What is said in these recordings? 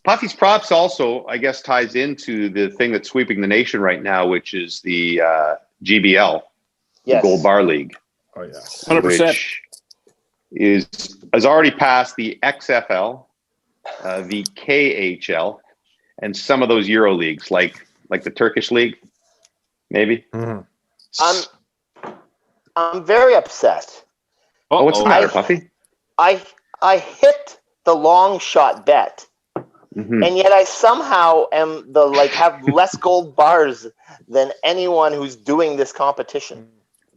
Puffy's props also, I guess, ties into the thing that's sweeping the nation right now, which is the GBL, the Gold Bar League. Oh, yes. 100%. Which has already passed the XFL, the KHL, and some of those Euro leagues, like the Turkish league, maybe. Mm-hmm. I'm very upset. Oh, what's the matter, Puffy? I hit the long shot bet, and yet I somehow have less gold bars than anyone who's doing this competition.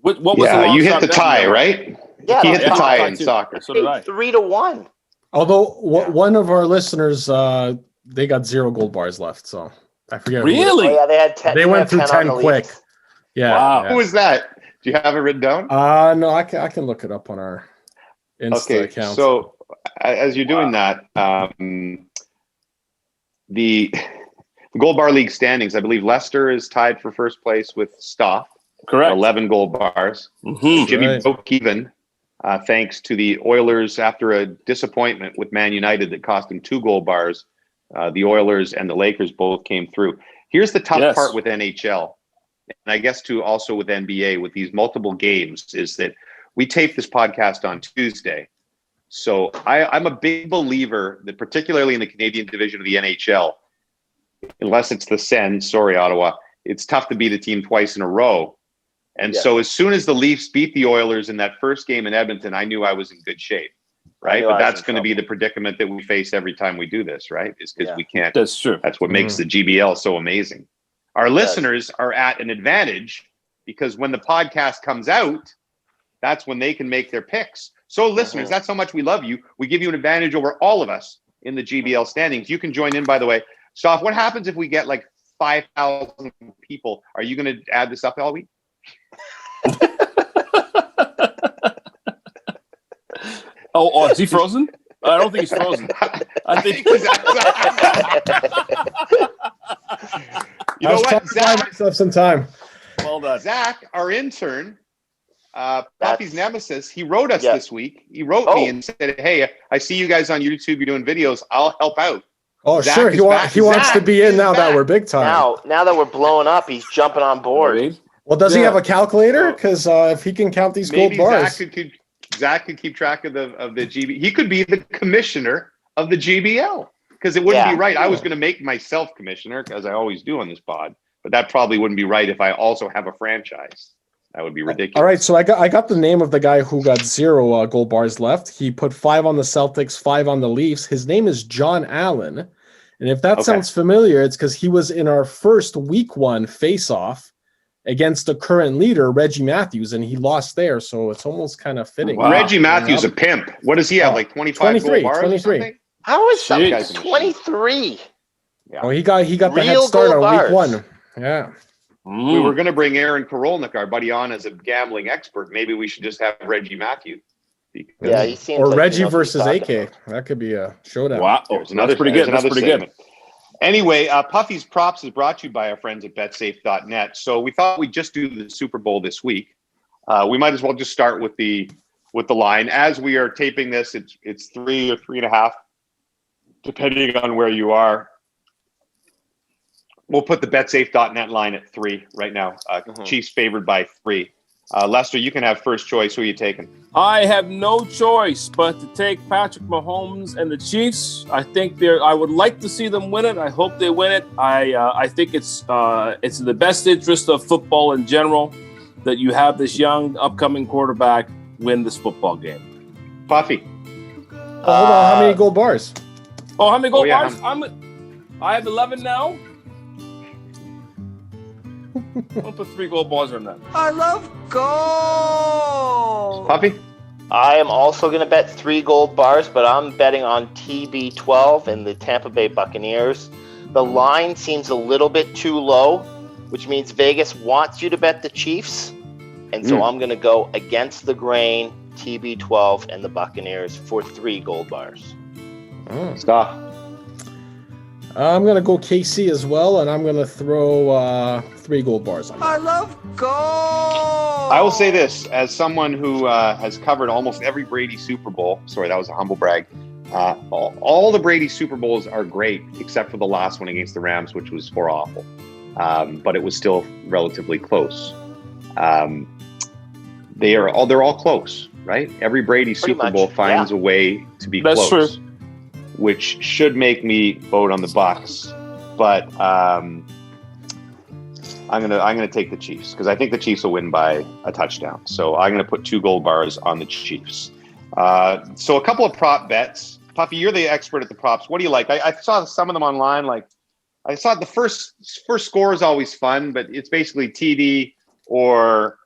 What was the long you shot hit the bet, tie, Miller? right? Yeah, he hit the tie in too. soccer. So did I. 3-1. Although one of our listeners, they got 0 gold bars left, so I forget. Really? Oh, yeah, they had 10. They went through 10 quick. Leagues. Yeah. Wow. Who was that? Do you have it written down? No, I can look it up on our Insta account. So as you're doing that, the Gold Bar League standings, I believe Leicester is tied for first place with Stoff. Correct. 11 gold bars. Jimmy broke even, thanks to the Oilers after a disappointment with Man United that cost him 2 gold bars. The Oilers and the Lakers both came through. Here's the tough part with NHL, and I guess also with NBA, with these multiple games, is that we tape this podcast on Tuesday. So I'm a big believer that, particularly in the Canadian division of the NHL, unless it's the Sens, sorry, Ottawa, it's tough to beat a team twice in a row. And so as soon as the Leafs beat the Oilers in that first game in Edmonton, I knew I was in good shape, right? But that's going to be the predicament that we face every time we do this, right? Is because we can't. That's true. That's what makes the GBL so amazing. Our listeners are at an advantage because when the podcast comes out, that's when they can make their picks. So listeners, that's how much we love you. We give you an advantage over all of us in the GBL standings. You can join in, by the way. Stoff, what happens if we get like 5,000 people? Are you going to add this up all week? Oh, is he frozen? I don't think he's frozen. I think you know what, Zach? Myself some time. Well done. Zach, our intern, Puffy's nemesis, he wrote us this week. He wrote me and said, "Hey, I see you guys on YouTube. You're doing videos. I'll help out." Oh, Zach sure. He wants to be in now that we're big time. Now that we're blowing up, he's jumping on board. Well, does he have a calculator? Because if he can count these gold bars, Zach could keep track of the GB. He could be the commissioner of the GBL because it wouldn't be right. I was going to make myself commissioner, as I always do on this pod, but that probably wouldn't be right if I also have a franchise. That would be ridiculous. All right, so I got the name of the guy who got 0 gold bars left. He put 5 on the Celtics, 5 on the Leafs. His name is John Allen, and if that sounds familiar, it's because he was in our first week 1 face-off against the current leader, Reggie Matthews, and he lost there, so it's almost kind of fitting. Wow. Reggie Matthews, a pimp. What does he have, like 25 gold bars 23. or something? How is some guys 23? Yeah. Oh, he got the head start on week 1. Yeah. We were going to bring Aaron Korolnik, our buddy, on as a gambling expert. Maybe we should just have Reggie Matthews. Yeah, he seems like Reggie versus AK. That could be a showdown. Wow, that's pretty good. That's pretty good. Anyway, Puffy's Props is brought to you by our friends at betsafe.net. So we thought we'd just do the Super Bowl this week. We might as well just start with the line. As we are taping this, it's 3 or 3.5, depending on where you are. We'll put the betsafe.net line at 3 right now. Chiefs favored by 3. Lester, you can have first choice. Who are you taking? I have no choice but to take Patrick Mahomes and the Chiefs. I think I would like to see them win it. I hope they win it. I think it's in the best interest of football in general that you have this young upcoming quarterback win this football game. Puffy. Hold on, how many gold bars? Oh, how many gold bars? I have 11 now. I'll put 3 gold bars on that. I love gold. Puffy? I am also going to bet 3 gold bars, but I'm betting on TB12 and the Tampa Bay Buccaneers. The line seems a little bit too low, which means Vegas wants you to bet the Chiefs. And so I'm going to go against the grain, TB12 and the Buccaneers for 3 gold bars. Stop. I'm going to go KC as well, and I'm going to throw 3 gold bars on that. I love gold! I will say this, as someone who has covered almost every Brady Super Bowl, sorry, that was a humble brag, All the Brady Super Bowls are great, except for the last one against the Rams, which was awful. But it was still relatively close. They're all close, right? Every Brady Super Bowl finds a way to be close. That's true. Which should make me vote on the Bucs, but I'm gonna take the Chiefs because I think the Chiefs will win by a touchdown. So I'm gonna put 2 gold bars on the Chiefs. So a couple of prop bets. Puffy, you're the expert at the props. What do you like? I saw some of them online. Like I saw the first score is always fun, but it's basically TD or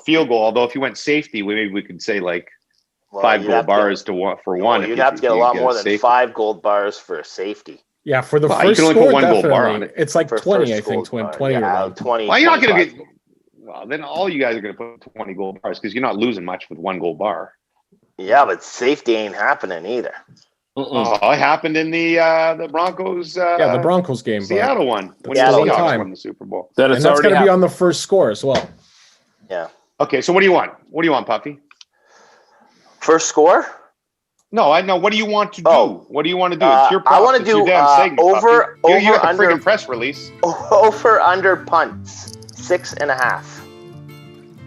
field goal. Although if you went safety, maybe we could say like 5 gold bars for one. You'd have to get a lot more than 5 gold bars for a safety. Yeah, for the first you can only score, put 1 definitely. gold bar on it. It's like 20, I think, 20 or 20. Well, you're not going to get. Well, then all you guys are going to put 20 gold bars because you're not losing much with 1 gold bar. Yeah, but safety ain't happening either. Oh, it happened in the Broncos. The Broncos game. Seattle won. When the Seahawks won the Super Bowl. And that's going to be on the first score as well. Yeah. Okay, so what do you want? What do you want, Puffy? First score? No, I know. What do you want to do? What do you want to do? It's your I want to do over you got the under friggin' press release. Over under punts 6.5.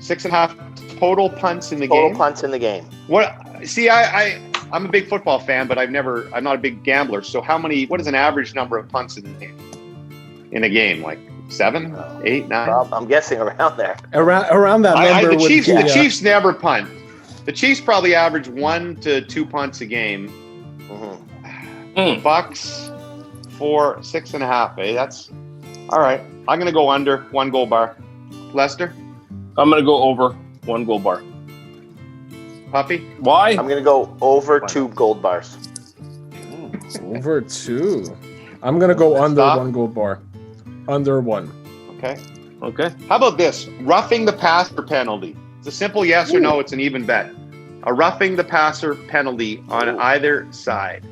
6.5 total punts in the game. Total punts in the game. What? See, I'm a big football fan, but I'm not a big gambler. So what is an average number of punts in the game? In a game, like 7, 8, 9? I'm guessing around there. Around that number. The Chiefs never punt. The Chiefs probably average 1 to 2 punts a game. The Bucs 6.5. That's all right. I'm gonna go under 1 gold bar. Lester? I'm gonna go over 1 gold bar. Puffy? Why? I'm gonna go over 2 gold bars. Over 2. I'm gonna go under 1 gold bar. Under 1. Okay. How about this? Roughing the passer penalty. It's a simple yes or no. It's an even bet. A roughing the passer penalty on either side.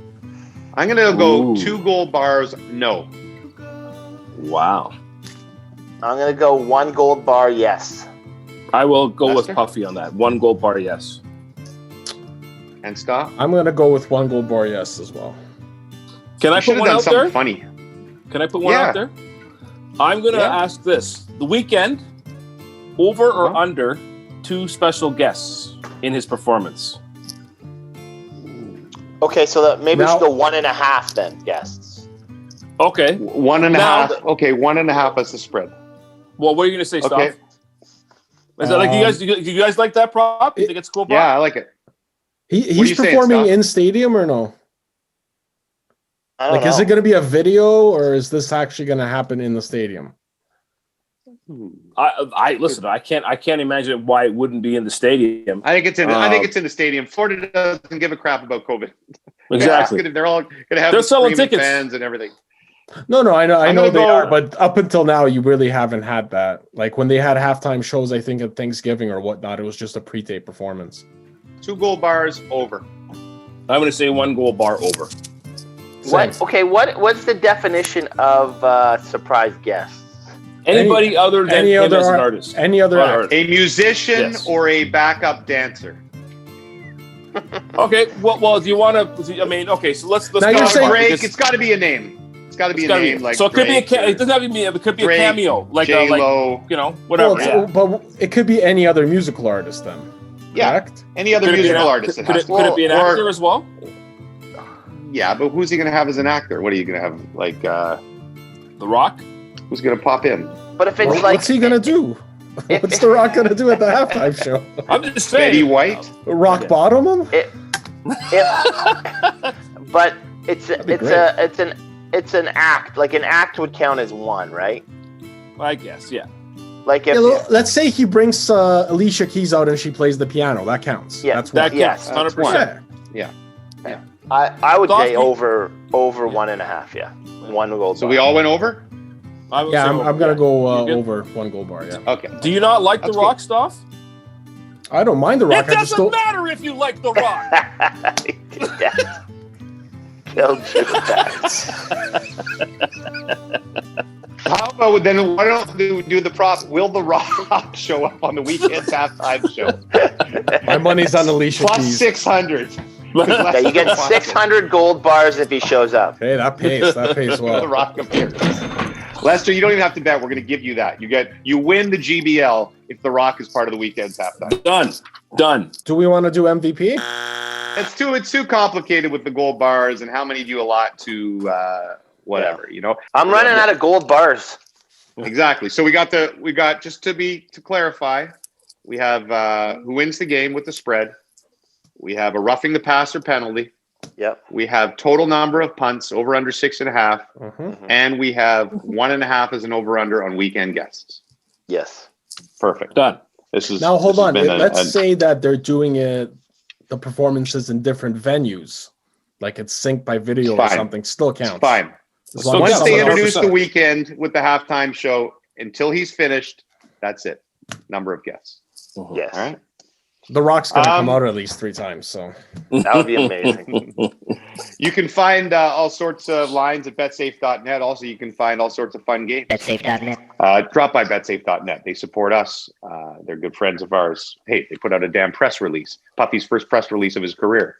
I'm going to go 2 gold bars, no. Wow. I'm going to go 1 gold bar, yes. I will go with Puffy on that. 1 gold bar, yes. And stop? I'm going to go with 1 gold bar, yes, as well. Can I put one out there? Funny. Can I put one out there? I'm going to ask this. The Weeknd, over or under 2 special guests in his performance? Okay, so maybe we should go 1.5 then, guests. Okay. 1.5. Okay, 1.5 as the spread. Well, what are you going to say, Stav? Okay. Is that like you guys like that prop? You think it's cool prop? Yeah, I like it. He's performing in stadium or no? I don't know. Is it going to be a video or is this actually going to happen in the stadium? I listen. I can't imagine why it wouldn't be in the stadium. I think it's in. I think it's in the stadium. Florida doesn't give a crap about COVID. Exactly. They're all going to have. They're selling tickets, fans and everything. No, I know they are, but up until now, you really haven't had that. Like when they had halftime shows, I think at Thanksgiving or whatnot, it was just a pre-tape performance. 2 gold bars over. I'm going to say 1 gold bar over. What? Okay. What's the definition of surprise guest? Anybody other than him as an artist. Any other artist. A musician or a backup dancer. Okay. Well, do you want to? I mean, okay. So let's now you're saying Drake. It's got to be a name. It's got to be a name. Like so, it could Drake be it doesn't have to be. It could be Drake, a cameo, like J-Lo. whatever. Well, but it could be any other musical artist then. Yeah. Correct? Any other musical artist. Could it be an actor as well? Yeah, but who's he going to have as an actor? What are you going to have? Like The Rock? Who's going to pop in? But if it's what's he gonna do? What's The Rock gonna do at the halftime show? I'm just saying. Betty White, rock bottom him. But it's an act. Like an act would count as 1, right? I guess, yeah. Like if let's say he brings Alicia Keys out and she plays the piano, that counts. Yeah, that's that counts. 100%. Yeah. I would say over 1.5. Yeah, 1 gold. So we all went over. I'm gonna go over 1 gold bar. Yeah. Okay. Do you not like The Rock stuff? I don't mind The Rock. It doesn't matter if you like The Rock. Killed you. How about then? Why don't we do the prop? Will The Rock show up on the Weeknd's halftime show? My money's on Alicia Plus Keys. 600. Yeah, you get 600 gold bars if he shows up. Hey, that pays. That pays The well. Rock appears. Lester, you don't even have to bet. We're going to give you that. You win the GBL if The Rock is part of the weekend's halftime. Done. Do we want to do MVP? It's too complicated with the gold bars and how many do you allot to whatever, you know. I'm running out of gold bars. Exactly. So we got just to clarify, we have who wins the game with the spread. We have a roughing the passer penalty. Yep. We have total number of punts over under 6.5, and we have 1.5 as an over under on weekend guests. Yes. Perfect. Done. Now hold on. Let's say that they're doing the performances in different venues, like it's synced by video or something. Still counts. It's fine. Once they introduce the weekend with the halftime show, until he's finished, that's it. Number of guests. Yes. All right. The Rock's going to come out at least 3 times, so that would be amazing. You can find all sorts of lines at betsafe.net. Also, you can find all sorts of fun games. betsafe.net. Drop by betsafe.net. They support us. They're good friends of ours. Hey, they put out a damn press release. Puffy's first press release of his career.